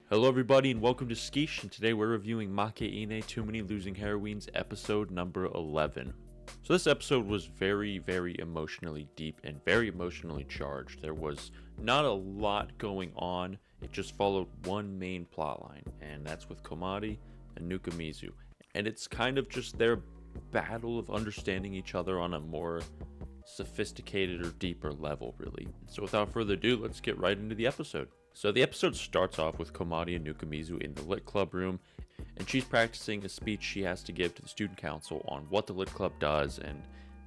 Hello everybody and welcome to Skish, and today we're reviewing Makeine, Too Many Losing Heroines, episode number 11. So this episode was very emotionally deep and very emotionally charged. There was not a lot going on, it just followed one main plotline, and that's with Komari and Nukamizu. And it's kind of just their battle of understanding each other on a more sophisticated or deeper level, really. So without further ado, let's get right into the episode. So the episode starts off with Komari and Nukamizu in the Lit Club room, and she's practicing a speech she has to give to the student council on what the Lit Club does and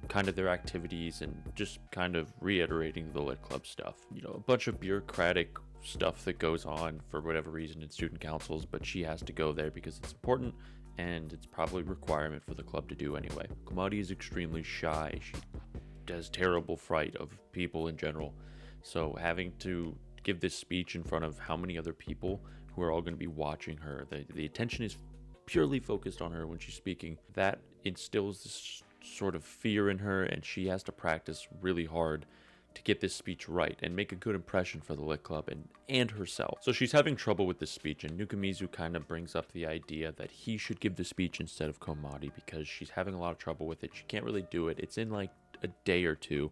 kind of their activities, and just kind of reiterating the Lit Club stuff. You know, a bunch of bureaucratic stuff that goes on for whatever reason in student councils, but she has to go there because it's important and it's probably a requirement for the club to do anyway. Komari is extremely shy. She has terrible fright of people in general, so having to give this speech in front of how many other people who are all going to be watching her, the attention is purely focused on her when she's speaking. That instills this sort of fear in her, and she has to practice really hard to get this speech right and make a good impression for the Lit Club and herself. So she's having trouble with this speech, and Nukamizu kind of brings up the idea that he should give the speech instead of Komari because she's having a lot of trouble with it. She can't really do it. It's in like a day or two,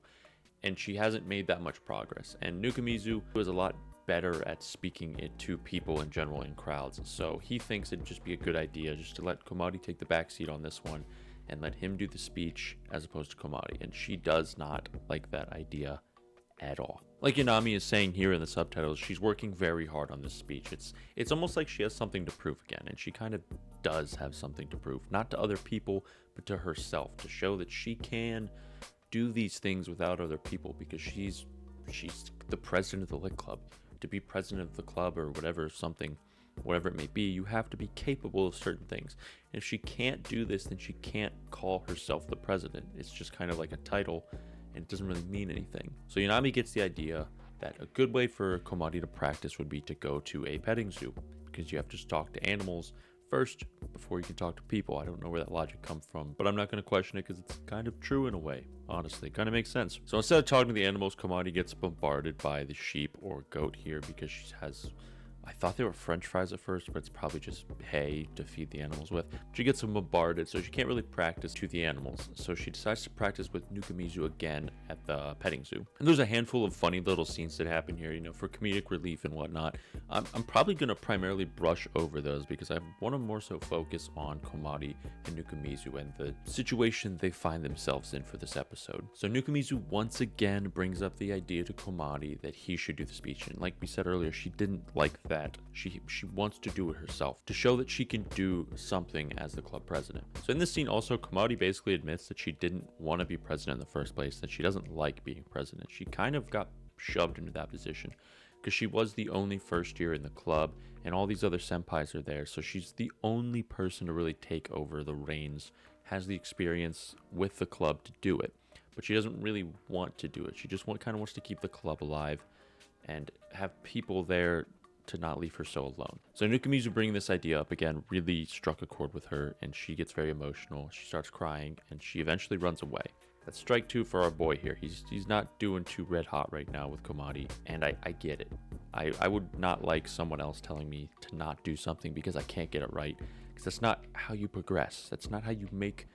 and she hasn't made that much progress. And Nukamizu is a lot better at speaking it to people in general in crowds, so he thinks it'd just be a good idea just to let Komari take the backseat on this one and let him do the speech as opposed to Komari. And she does not like that idea at all. Like Yanami is saying here in the subtitles, she's working very hard on this speech. It's almost like she has something to prove again, and she kind of does have something to prove, not to other people but to herself, to show that she can do these things without other people, because she's the president of the Lit Club. To be president of the club or whatever it may be, you have to be capable of certain things. And if she can't do this, then she can't call herself the president. It's just kind of like a title, and it doesn't really mean anything. So Yanami gets the idea that a good way for Komari to practice would be to go to a petting zoo, because you have to talk to animals first before you can talk to people. I don't know where that logic comes from, but I'm not going to question it because it's kind of true in a way. Honestly, it kind of makes sense. So instead of talking to the animals, Komari gets bombarded by the sheep or goat here, because she has, I thought they were french fries at first, but it's probably just hay to feed the animals with. She gets them bombarded, so she can't really practice to the animals. So she decides to practice with Nukamizu again at the petting zoo. And there's a handful of funny little scenes that happen here, you know, for comedic relief and whatnot. I'm probably going to primarily brush over those because I want to more so focus on Komari and Nukamizu and the situation they find themselves in for this episode. So Nukamizu once again brings up the idea to Komari that he should do the speech. And like we said earlier, she didn't like that. She wants to do it herself to show that she can do something as the club president. So in this scene also, Komari basically admits that she didn't want to be president in the first place, that she doesn't like being president. She kind of got shoved into that position because she was the only first year in the club and all these other senpais are there, so she's the only person to really take over the reins, has the experience with the club to do it, but she doesn't really want to do it. She just kind of wants to keep the club alive and have people there to not leave her so alone. So Nukamizu bringing this idea up again really struck a chord with her, and she gets very emotional. She starts crying, and she eventually runs away. That's strike two for our boy here. He's not doing too red hot right now with Komari, and I get it. I would not like someone else telling me to not do something because I can't get it right, because that's not how you progress. That's not how you make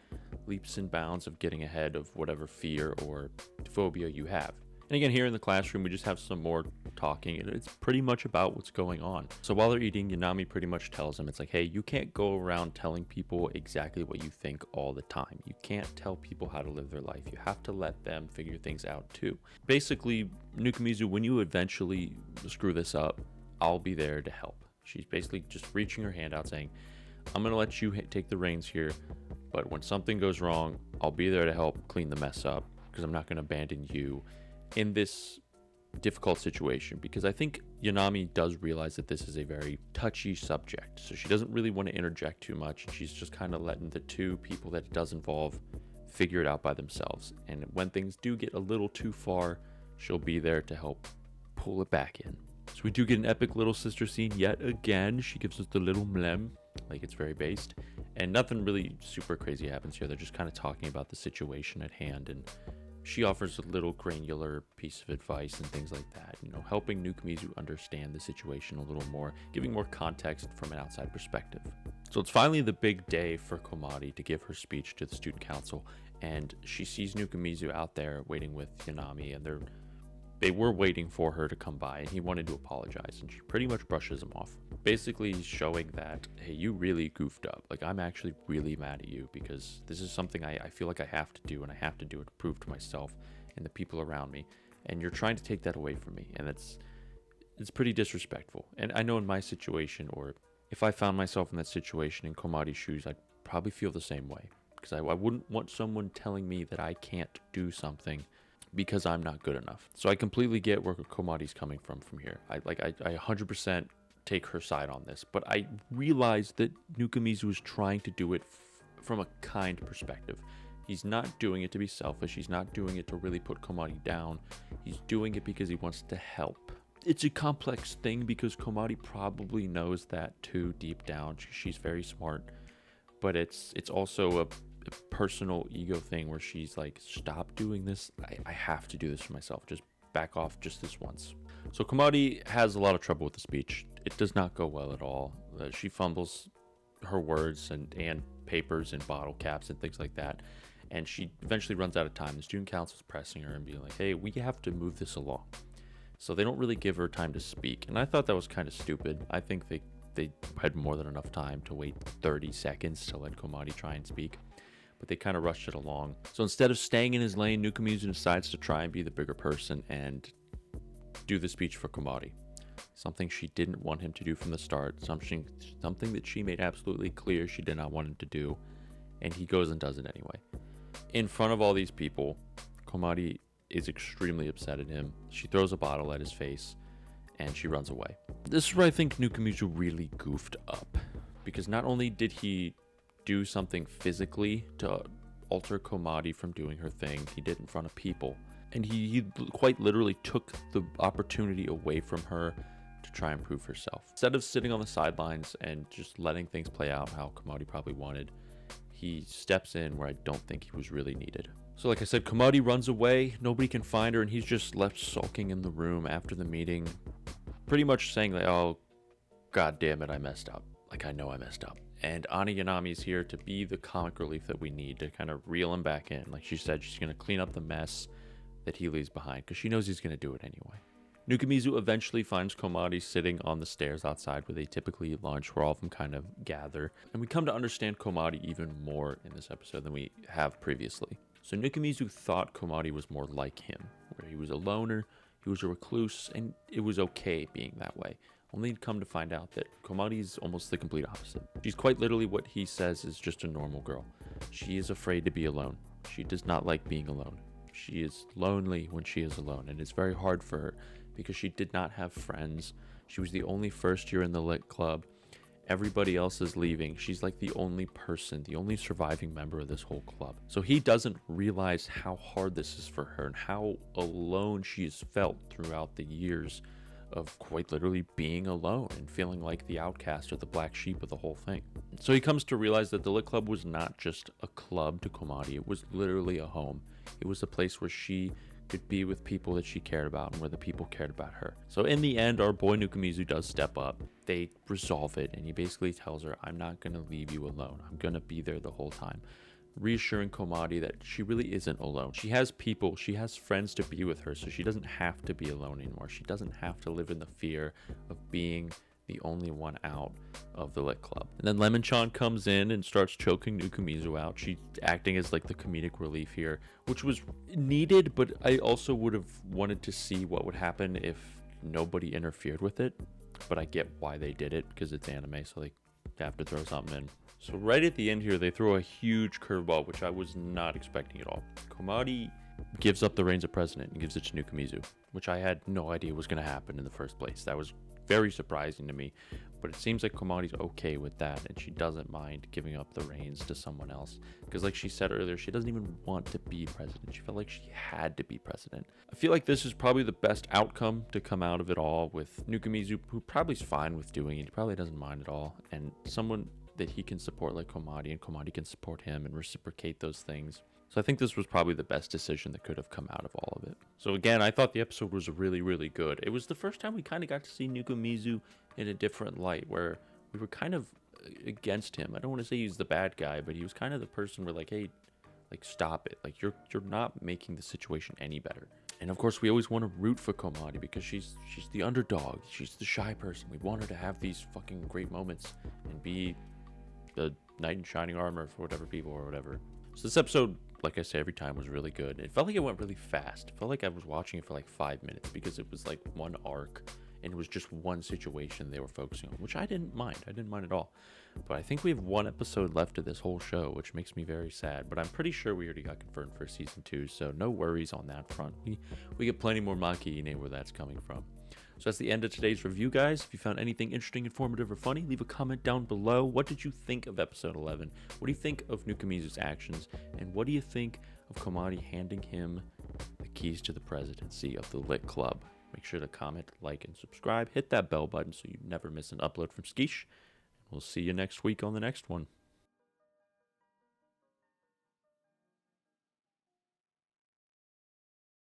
leaps and bounds of getting ahead of whatever fear or phobia you have. And again, here in the classroom, we just have some more talking, and it's pretty much about what's going on. So while they're eating, Yanami pretty much tells him, it's like, hey, you can't go around telling people exactly what you think all the time. You can't tell people how to live their life. You have to let them figure things out too. Basically, Nukamizu, when you eventually screw this up, I'll be there to help. She's basically just reaching her hand out saying, I'm going to let you take the reins here, but when something goes wrong, I'll be there to help clean the mess up, because I'm not going to abandon you in this difficult situation. Because I think Yanami does realize that this is a very touchy subject, so she doesn't really want to interject too much, and she's just kind of letting the two people that it does involve figure it out by themselves. And when things do get a little too far, she'll be there to help pull it back in. So we do get an epic little sister scene yet again. She gives us the little mlem, like it's very based, and nothing really super crazy happens here. They're just kind of talking about the situation at hand, and She offers a little granular piece of advice and things like that, helping Nukamizu understand the situation a little more, giving more context from an outside perspective. So it's finally the big day for Komari to give her speech to the student council, and she sees Nukamizu out there waiting with Yanami, and they were waiting for her to come by, and he wanted to apologize, and she pretty much brushes him off, basically showing that, hey, you really goofed up. Like, I'm actually really mad at you because this is something I feel like I have to do, and I have to do it to prove to myself and the people around me, and you're trying to take that away from me, and it's pretty disrespectful. And I know in my situation, or if I found myself in that situation in Komari's shoes, I'd probably feel the same way, because I wouldn't want someone telling me that I can't do something because I'm not good enough. So I completely get where Komari's coming from here. I 100% take her side on this, but I realized that Nukamizu is trying to do it from a kind perspective. He's not doing it to be selfish. He's not doing it to really put Komari down. He's doing it because he wants to help. It's a complex thing because Komari probably knows that too deep down. She's very smart, but it's also a personal ego thing where she's like, stop doing this. I have to do this for myself. Just back off just this once. So Komari has a lot of trouble with the speech. It does not go well at all. She fumbles her words and papers and bottle caps and things like that. And she eventually runs out of time. The student council is pressing her and being like, hey, we have to move this along. So they don't really give her time to speak. And I thought that was kind of stupid. I think they had more than enough time to wait 30 seconds to let Komari try and speak. But they kind of rushed it along. So instead of staying in his lane, Nukamizu decides to try and be the bigger person and do the speech for Komari. Something she didn't want him to do from the start. Something that she made absolutely clear she did not want him to do. And he goes and does it anyway. In front of all these people, Komari is extremely upset at him. She throws a bottle at his face and she runs away. This is where I think Nukamizu really goofed up. Because not only did he do something physically to alter Komari from doing her thing, he did in front of people, and he quite literally took the opportunity away from her to try and prove herself. Instead of sitting on the sidelines and just letting things play out how Komari probably wanted, he steps in where I don't think he was really needed. So like I said, Komari runs away, nobody can find her, and he's just left sulking in the room after the meeting, pretty much saying like, oh, god damn it, I messed up. Like, I know I messed up. And Ani Yanami's here to be the comic relief that we need to kind of reel him back in. Like she said, she's going to clean up the mess that he leaves behind because she knows he's going to do it anyway. Nukamizu eventually finds Komari sitting on the stairs outside where they typically eat lunch, where all of them kind of gather. And we come to understand Komari even more in this episode than we have previously. So Nukamizu thought Komari was more like him, where he was a loner, he was a recluse, and it was okay being that way. Only to come to find out that Komari is almost the complete opposite. She's quite literally what he says is just a normal girl. She is afraid to be alone. She does not like being alone. She is lonely when she is alone, and it's very hard for her because she did not have friends. She was the only first year in the lit club. Everybody else is leaving. She's like the only person, the only surviving member of this whole club. So he doesn't realize how hard this is for her and how alone she has felt throughout the years of quite literally being alone and feeling like the outcast or the black sheep of the whole thing. So he comes to realize that the Lit Club was not just a club to Komari, it was literally a home. It was a place where she could be with people that she cared about and where the people cared about her. So in the end, our boy Nukamizu does step up. They resolve it, and he basically tells her, I'm not going to leave you alone. I'm going to be there the whole time. Reassuring Komari that she really isn't alone. She has people, she has friends to be with her, so she doesn't have to be alone anymore. She doesn't have to live in the fear of being the only one out of the Lit Club. And then Lemon-chan comes in and starts choking Nukamizu out. She's acting as like the comedic relief here, which was needed, but I also would have wanted to see what would happen if nobody interfered with it. But I get why they did it, because it's anime, so they have to throw something in. So right at the end here, they throw a huge curveball, which I was not expecting at all. Komari gives up the reins of president and gives it to Nukamizu, which I had no idea was going to happen in the first place. That was very surprising to me, but it seems like Komari's okay with that, and she doesn't mind giving up the reins to someone else. Because like she said earlier, she doesn't even want to be president. She felt like she had to be president. I feel like this is probably the best outcome to come out of it all, with Nukamizu, who probably is fine with doing it. He probably doesn't mind at all, and someone that he can support like Komari, and Komari can support him and reciprocate those things. So I think this was probably the best decision that could have come out of all of it. So again, I thought the episode was really, really good. It was the first time we kind of got to see Nukumizu in a different light, where we were kind of against him. I don't want to say he's the bad guy, but he was kind of the person we're like, hey, like, stop it. Like, you're not making the situation any better. And of course, we always want to root for Komari because she's the underdog. She's the shy person. We want her to have these fucking great moments and be the knight in shining armor for whatever people or whatever. So this episode, like I say every time, was really good. It felt like it went really fast. It felt like I was watching it for like 5 minutes because it was like one arc and it was just one situation they were focusing on, which I didn't mind. I didn't mind at all. But I think we have one episode left of this whole show, which makes me very sad. But I'm pretty sure we already got confirmed for season 2, so no worries on that front. We get plenty more Makeine where that's coming from. So that's the end of today's review, guys. If you found anything interesting, informative, or funny, leave a comment down below. What did you think of episode 11? What do you think of Nukumizu's actions? And what do you think of Komari handing him the keys to the presidency of the Lit Club? Make sure to comment, like, and subscribe. Hit that bell button so you never miss an upload from Skish. We'll see you next week on the next one.